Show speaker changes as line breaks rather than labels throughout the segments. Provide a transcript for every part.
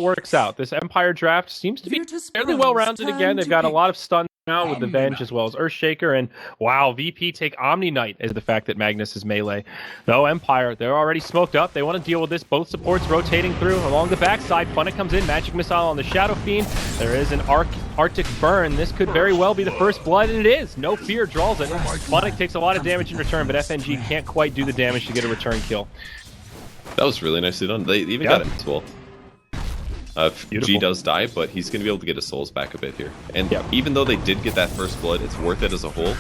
works out. This Empire draft seems to be fairly well-rounded again. They've got a lot of stun now with the bench as well as Earthshaker, and wow, VP take Omni Knight as the fact that Magnus is melee. No, Empire, they're already smoked up. They want to deal with this. Both supports rotating through along the backside. Funnick comes in, Magic Missile on the Shadow Fiend. There is an Arctic Burn. This could very well be the first blood, and it is. No Fear draws it. Funnick takes a lot of damage in return, but FNG can't quite do the damage to get a return kill.
That was really nicely done. They even got it as well. G does die, but he's going to be able to get his souls back a bit here. And even though they did get that first blood, it's worth it as a whole.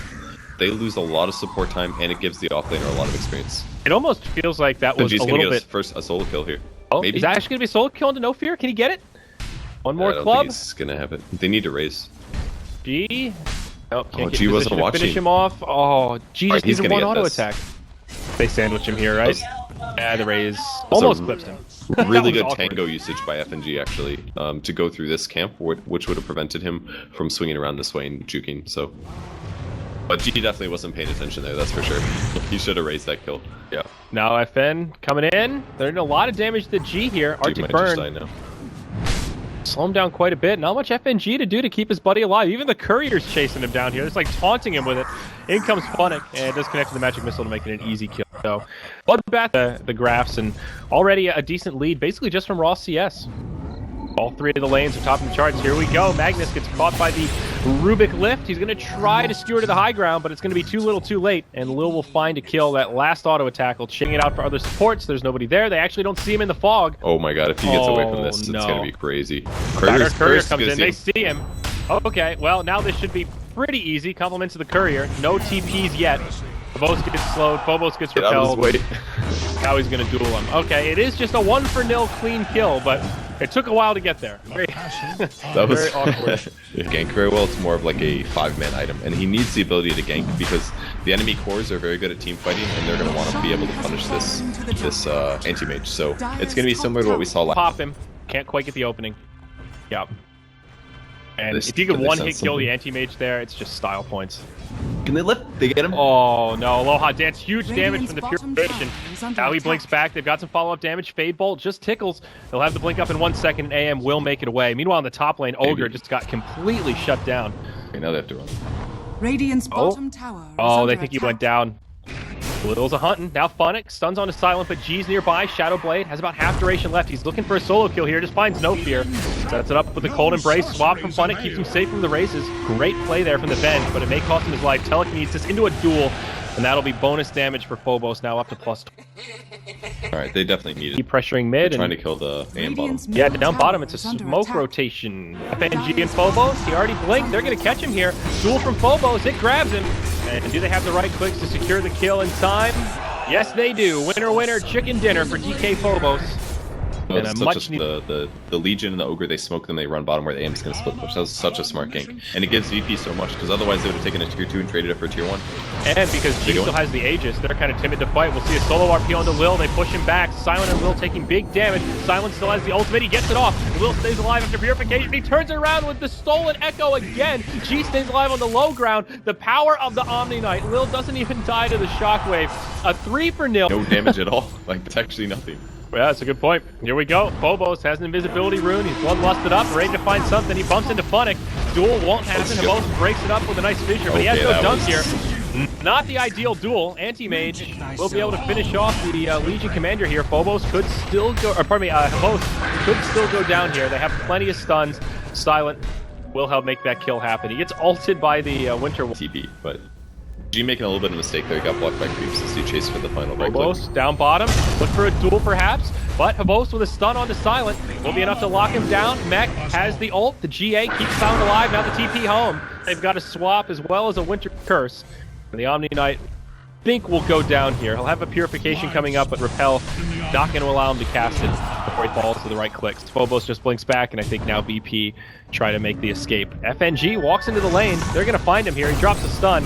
They lose a lot of support time, and it gives the offlaner a lot of experience.
It almost feels like that was a little bit...
a solo kill here.
Oh,
maybe?
Is that actually going to be a solo kill into No Fear? Can he get it? One more
I don't
club?
think he's going to have it. They need to raise.
G? Oh, can't get
G wasn't watching.
Finish him off. Oh, G just needs one auto attack. They sandwich him here, right? Yeah, the raise almost clips him.
Really good tango usage by FNG, actually, to go through this camp, which would have prevented him from swinging around this way and juking, so... But G definitely wasn't paying attention there, that's for sure. He should have raised that kill. Yeah.
Now FN coming in. They're doing a lot of damage to G here. Arctic Burn. Slow him down quite a bit. Not much FNG to do to keep his buddy alive. Even the courier's chasing him down here. It's like taunting him with it. In comes Funnick, and it does connect to the Magic Missile to make it an easy kill. So, bloodbath the graphs, and already a decent lead, basically just from raw CS. All three of the lanes are topping the charts. Here we go. Magnus gets caught by the Rubik lift. He's going to try to steer to the high ground, but it's going to be too little too late, and Lil will find a kill. That last auto attack will chain it out for other supports. There's nobody there. They actually don't see him in the fog.
Oh my god, if he gets away from this, it's going to be crazy.
Courier comes in. They see him. Okay, well, now this should be pretty easy. Compliments to the courier. No TPs yet. Phobos gets slowed. Phobos gets repelled. Now he's going to duel him. Okay, it is just a 1-for-0 clean kill, but it took a while to get there.
That was
very awkward.
Gank very well. It's more of like a 5-man item, and he needs the ability to gank because the enemy cores are very good at team fighting, and they're going to want to be able to punish this anti-mage. So it's going to be similar to what we saw last.
Pop him. Can't quite get the opening. Yep. And if you can one-hit kill the anti-mage there, it's just style points.
Can they lift? They get him?
Oh no, Alohadance, huge damage from the Purification. Now he blinks back. They've got some follow-up damage. Fade Bolt just tickles. They'll have the blink up in 1 second, and AM will make it away. Meanwhile, in the top lane, Ogre just got completely shut down.
Okay, now they have to run.
Radiant's bottom tower.
Oh, they think he went down. Lil's a hunting. Now Funnick stuns on his silent, but G's nearby. Shadow Blade has about half duration left. He's looking for a solo kill here. Just finds No Fear. Sets it up with the Cold Embrace. Swap from Funnick. Keeps him safe from the races. Great play there from the bench, but it may cost him his life. Telekinesis into a duel, and that'll be bonus damage for Phobos now up to +.
Alright, they definitely need it.
Keep pressuring mid.
They're trying to kill the AM bottom.
Yeah, down bottom, it's a smoke rotation. FNG and Phobos, he already blinked. They're going to catch him here. Duel from Phobos, it grabs him. And do they have the right clicks to secure the kill in time? Yes, they do. Winner, winner, chicken dinner for dkphobos.
No, and the Legion and the Ogre, they smoke them, they run bottom where the AIM's going to split push. That was such a smart gank. And it gives VP so much, because otherwise they would have taken a tier 2 and traded it for tier 1.
And because G still has the Aegis, they're kind of timid to fight. We'll see a solo RP onto Lil, they push him back. Silent and Lil taking big damage. Silent still has the ultimate, he gets it off. Lil stays alive after Purification, he turns it around with the stolen Echo again. G stays alive on the low ground. The power of the Omni Knight. Lil doesn't even die to the Shockwave. A 3-for-0.
No damage at all. Like, it's actually nothing.
Yeah, that's a good point. Here we go. Phobos has an invisibility rune. He's bloodlusted up, ready to find something. He bumps into Funnick. Duel won't happen. Phobos breaks it up with a nice fissure, but he has no dunk here. Not the ideal duel. Anti-mage will be able to finish off the Legion commander here. Phobos could still go, or pardon me, Phobos could still go down here. They have plenty of stuns. Silent will help make that kill happen. He gets ulted by the Winter
TP, but G making a little bit of a mistake there. He got blocked by creeps as he chased for the final right
click. Phobos down bottom. Look for a duel perhaps, but Phobos with a stun onto Silent will be enough to lock him down. Mech has the ult. The GA keeps Silent alive. Now the TP home. They've got a swap as well as a Winter Curse. And the Omni Knight, I think, will go down here. He'll have a Purification coming up, but Repel not going to allow him to cast it before he falls to the right clicks. Phobos just blinks back, and I think now VP try to make the escape. FNG walks into the lane. They're going to find him here. He drops a stun.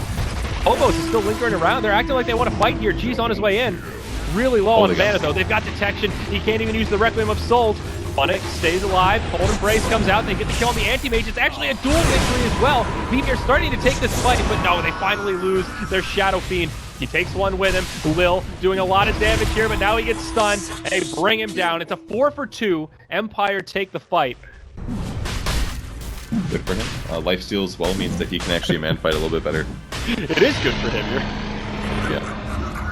Phobos is still lingering around. They're acting like they want to fight here. G's on his way in. Really low on mana, though. They've got detection. He can't even use the Requiem of Souls. Funnick stays alive. Cold Embrace comes out. They get the kill on the Anti-Mage. It's actually a dual victory as well. VP are starting to take this fight, but no, they finally lose their Shadow Fiend. He takes one with him. Lil doing a lot of damage here, but now he gets stunned. They bring him down. It's a 4-for-2. Empire take the fight.
Good for him. Lifesteal as well means that he can actually man fight a little bit better.
It is good for him.
Yeah.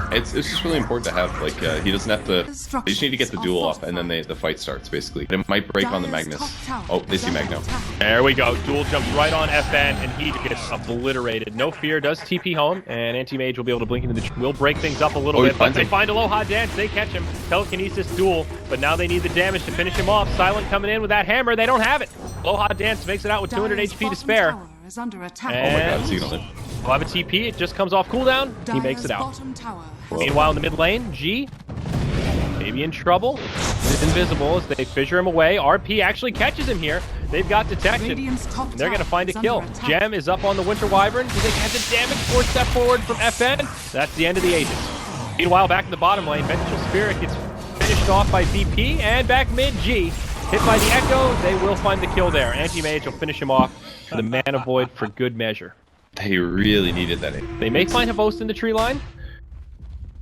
It's just really important to have, like, he doesn't have to, they just need to get the duel off, and then the fight starts, basically. It might break on the Magnus. Oh, they see Mag now.
There we go. Duel jumps right on FN, and he gets obliterated. No Fear does TP home, and Anti-Mage will be able to blink into the... Will break things up a little bit, but they find Alohadance. They catch him. Telekinesis duel, but now they need the damage to finish him off. Silent coming in with that hammer. They don't have it. Alohadance makes it out with 200 HP to spare.
Oh my
god, Signal it.
We'll have a TP. It just comes off cooldown. He makes it out. Meanwhile, in the mid lane, G maybe in trouble. He's invisible as they fissure him away. RP actually catches him here. They've got detection. They're going to find a kill. Gem is up on the Winter Wyvern. Do they have the damage? 4-step forward from FN. That's the end of the Aegis. Meanwhile, back in the bottom lane, Vengeful Spirit gets finished off by VP, and back mid, G. Hit by the Echo, they will find the kill there. Anti-Mage will finish him off. The Mana Void for good measure.
They really needed that.
They may find Havost in the tree line.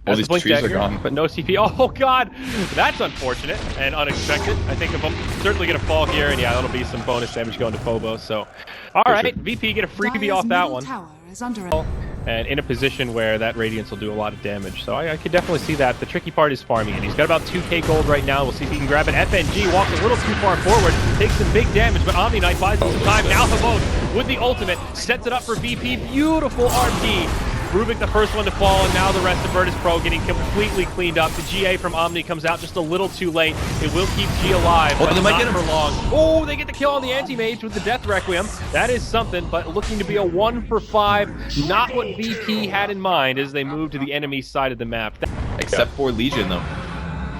All these trees are gone.
But no CP. Oh god, that's unfortunate and unexpected. I think I'm certainly going to fall here, and yeah, that'll be some bonus damage going to Phobos. So, all right, VP get a freebie off that one. And in a position where that Radiance will do a lot of damage. So I could definitely see that. The tricky part is farming it. He's got about 2k gold right now. We'll see if he can grab it. FNG walks a little too far forward, takes some big damage, but Omni Knight buys him some time. Now Havost with the ultimate, sets it up for VP. Beautiful RP. Rubik the first one to fall, and now the rest of Virtus.pro getting completely cleaned up. The GA from Omni comes out just a little too late. It will keep G alive, but not for long. Oh, they get the kill on the Anti-Mage with the Death Requiem. That is something, but looking to be a 1-for-5. Not what VP had in mind as they move to the enemy side of the map.
Except for Legion, though.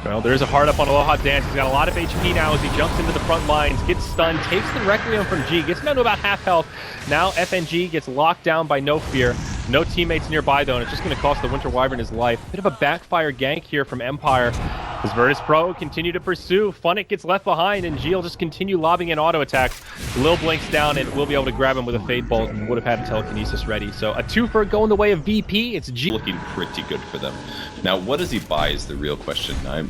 Well, there's a hard up on Alohadance. He's got a lot of HP now as he jumps into the front lines, gets stunned, takes the Requiem from G, gets down to about half health. Now FNG gets locked down by No Fear. No teammates nearby, though, and it's just going to cost the Winter Wyvern his life. Bit of a backfire gank here from Empire. As Virtus.pro continue to pursue, Funnick gets left behind, and G will just continue lobbing in auto attacks. Lil blinks down, and we'll be able to grab him with a Fade Bolt, and would have had a Telekinesis ready. So a 2-for going the way of VP. It's G.
Looking pretty good for them. Now, what does he buy is the real question. I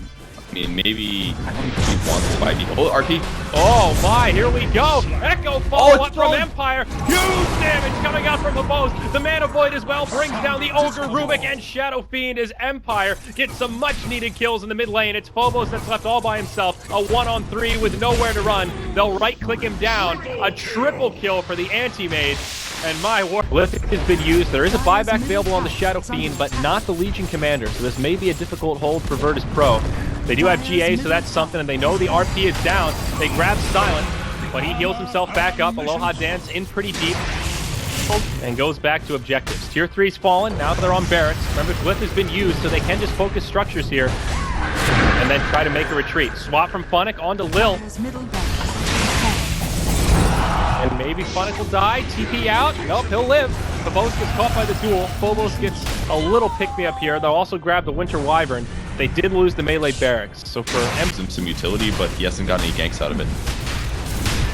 mean, maybe I don't think he wants to buy me. Oh, RP.
Oh my, here we go. Echo follow-up from Empire. Huge damage coming out from Havost. The Mana Void as well brings down the Ogre, Rubik, and Shadow Fiend as Empire gets some much-needed kills in the mid lane. It's Phobos that's left all by himself. A 1-on-3 with nowhere to run. They'll right-click him down. A triple kill for the Anti-Mage. And my word, Lift has been used. There is a buyback available on the Shadow Fiend, but not the Legion Commander. So this may be a difficult hold for Virtus.pro. They do have GA, so that's something, and they know the RP is down. They grab Silent, but he heals himself back up. Alohadance in pretty deep and goes back to objectives. Tier 3's fallen, now they're on barracks. Remember, Glyph has been used, so they can just focus structures here and then try to make a retreat. Swap from Funnick onto Lil. And maybe Funnick will die. TP out. Nope, he'll live. Phobos gets caught by the duel. Phobos gets a little pick-me-up here. They'll also grab the Winter Wyvern. They did lose the melee barracks, so for
some utility, but he hasn't gotten any ganks out of it.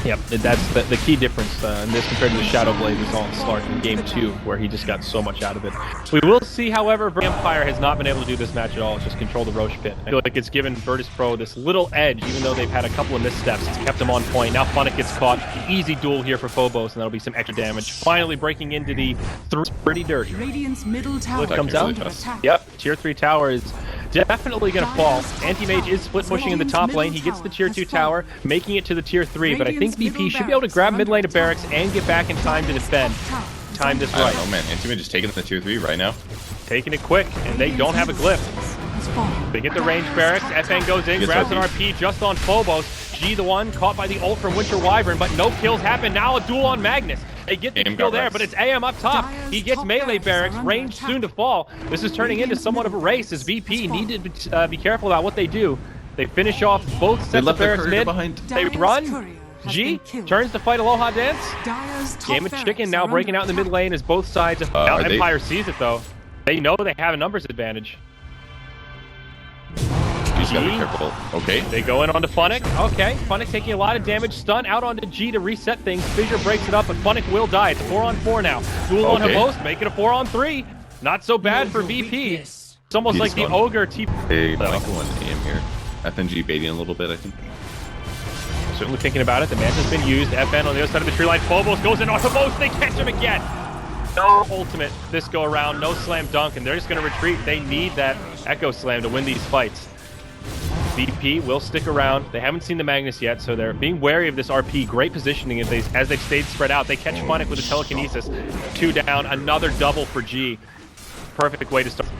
Yep, that's the key difference in this compared to the Shadow Blade we saw in Slark in Game 2, where he just got so much out of it. We will see, however, Empire has not been able to do this match at all. It's just control the Roche Pit. I feel like it's given Virtus.pro this little edge, even though they've had a couple of missteps. It's kept them on point. Now Funnick gets caught. Easy duel here for Phobos, and that'll be some extra damage. Finally breaking into the pretty dirty.
Radiant's middle tower
comes out. Yep, Tier 3 tower is definitely going to fall. Anti-Mage is split pushing in the top lane. He gets the Tier 2 tower, making it to the Tier 3, but I think VP should be able to grab mid lane of barracks and get back in time to defend. Time this right.
I don't know, man. Anti-Mage is taking the Tier 3 right now.
Taking it quick, and they don't have a glyph. They get the range barracks. FN goes in, grabs an RP just on Phobos. G the one, caught by the ult from Winter Wyvern, but no kills happen. Now a duel on Magnus. They get the kill there, but it's AM up top. He gets melee barracks, range soon to fall. This is turning into somewhat of a race as VP need to be careful about what they do. They finish off both sets of barracks mid. They run. G turns to fight Alohadance. Game of chicken now breaking out in the mid lane as both sides. Now Empire sees it though. They know they have a numbers advantage.
G's gotta be careful. Okay.
They go in onto Funnick. Okay. Funnick taking a lot of damage. Stun out onto G to reset things. Fissure breaks it up, but Funnick will die. It's a 4-on-4 now. Duel on Havost, make it a 4-on-3. Not so bad for VP. It's almost like the ogre TP.
They might go on aim here. FNG baiting a little bit, I think.
Certainly thinking about it. The Manta's been used. FN on the other side of the tree line. Phobos goes in on Phobos. They catch him again. No ultimate this go around. No slam dunk, and they're just going to retreat. They need that Echo Slam to win these fights. VP will stick around. They haven't seen the Magnus yet, so they're being wary of this RP. Great positioning as they've stayed spread out. They catch Funnick with a telekinesis. 2 down. Another double for G. Perfect way to start.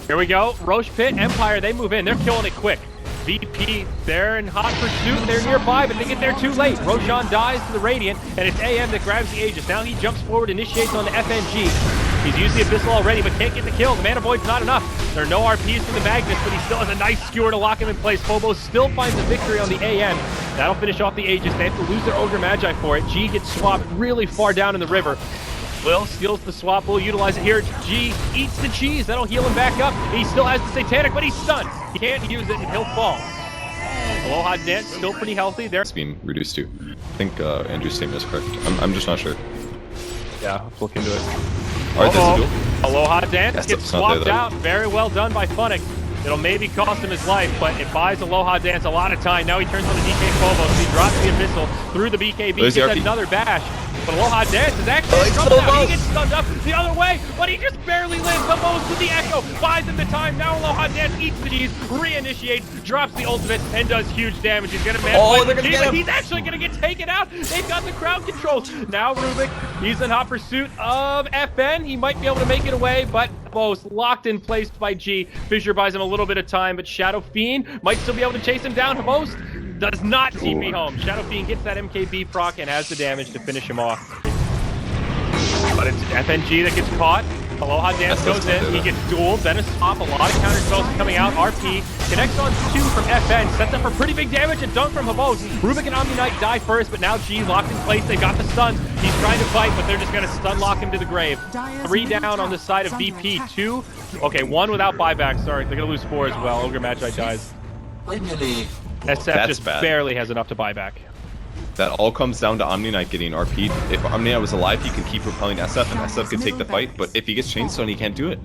Here we go. Roche Pit, Empire, they move in. They're killing it quick. VP, they're in hot pursuit. They're nearby, but they get there too late. Roshan dies to the Radiant, and it's AM that grabs the Aegis. Now he jumps forward, initiates on the FNG. He's used the Abyssal already, but can't get the kill. The Mana Void's not enough. There are no RPs from the Magnus, but he still has a nice skewer to lock him in place. Phobos still finds a victory on the AM. That'll finish off the Aegis. They have to lose their Ogre Magi for it. G gets swapped really far down in the river. Lil steals the swap, will utilize it here. G eats the cheese, that'll heal him back up. He still has the Satanic, but he's stunned. He can't use it and he'll fall. Alohadance still pretty healthy there.
It's being reduced to. I think Andrew's statement is correct. I'm just not sure.
Yeah, let's look into it.
Alright, there's a duel.
Alohadance gets swapped out. Very well done by Funnick. It'll maybe cost him his life, but it buys Alohadance a lot of time. Now he turns on the dkphobos. He drops the Abyssal through the BKB. Gets another bash. But Alohadance is actually in trouble now. He gets stunned up the other way, but he just barely lives. The most with the Echo. Buys him the time. Now Alohadance eats the cheese, reinitiates, drops the ultimate, and does huge damage. He's going to He's actually going to get taken out. They've got the crowd control. Now Rubik, he's in hot pursuit of FN. He might be able to make it away, but Phobos locked in place by G. Fissure buys him a little bit of time, but Shadow Fiend might still be able to chase him down. Phobos does not TP home. Shadow Fiend gets that MKB proc and has the damage to finish him off. But it's FNG that gets caught. Alohadance goes in, he gets dueled, then a swap, a lot of counter spells coming out. RP connects on 2 from FN, sets up for pretty big damage and dunk from Phobos. Rubik and Omni Knight die first, but now G locked in place. They got the stuns. He's trying to fight, but they're just going to stun lock him to the grave. 3 down on the side of VP. 2. Okay, 1 without buyback. Sorry, they're going to lose 4 as well. Ogre Magi dies. SF just barely has enough to buy back.
That all comes down to Omni Knight getting RP'd. If Omni Knight was alive, he can keep repelling SF, and SF could take the fight, but if he gets chainstone, he can't do it.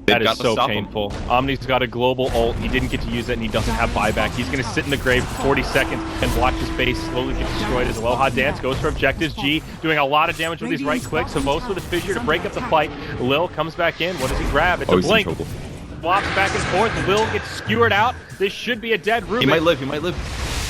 That is so painful. Omni's got a global ult, he didn't get to use it, and he doesn't have buyback. He's going to sit in the grave for 40 seconds and watch his base slowly get destroyed as Alohadance goes for objectives. G doing a lot of damage with his right clicks, so most with a fissure to break up the fight. Lil comes back in. What does he grab? It's a blink. Swaps back and forth. Lil gets skewered out. This should be a dead Rubik.
He might live, he might live.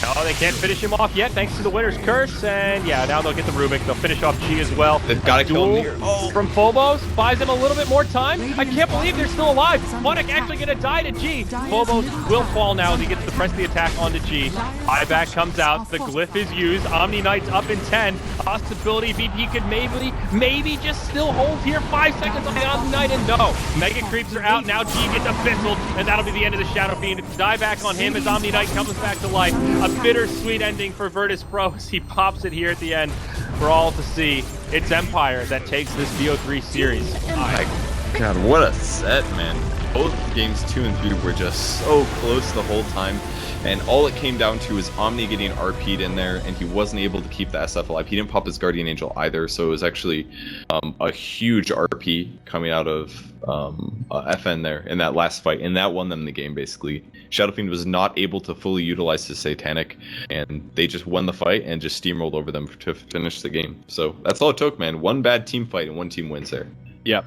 No, they can't finish him off yet, thanks to the Winner's Curse, and yeah, now they'll get the Rubik. They'll finish off G as well.
They've got to kill him here.
From Phobos, buys him a little bit more time. I can't believe they're still alive. Funnick actually going to die to G. Phobos will fall now as he gets to press the attack onto G. Buyback comes out, the glyph is used, Omni Knight's up in 10. Possibility VP could maybe just still hold here. 5 seconds on the Omni Knight, and no. Mega creeps are out, now G gets abyssal, and that'll be the end of the Shadow Fiend. Die back on him as Omni Knight comes back to life. A bittersweet ending for Virtus.pro as he pops it here at the end for all to see. It's Empire that takes this VO3 series.
Oh my god, what a set, man. Both games 2 and 3 were just so close the whole time, and all it came down to was Omni getting RP'd in there, and he wasn't able to keep the SF alive. He didn't pop his Guardian Angel either, so it was actually a huge RP coming out of FN there in that last fight, and that won them the game, basically. Shadow Fiend was not able to fully utilize his Satanic, and they just won the fight and just steamrolled over them to finish the game. So that's all it took, man. One bad team fight and one team wins there.
Yep.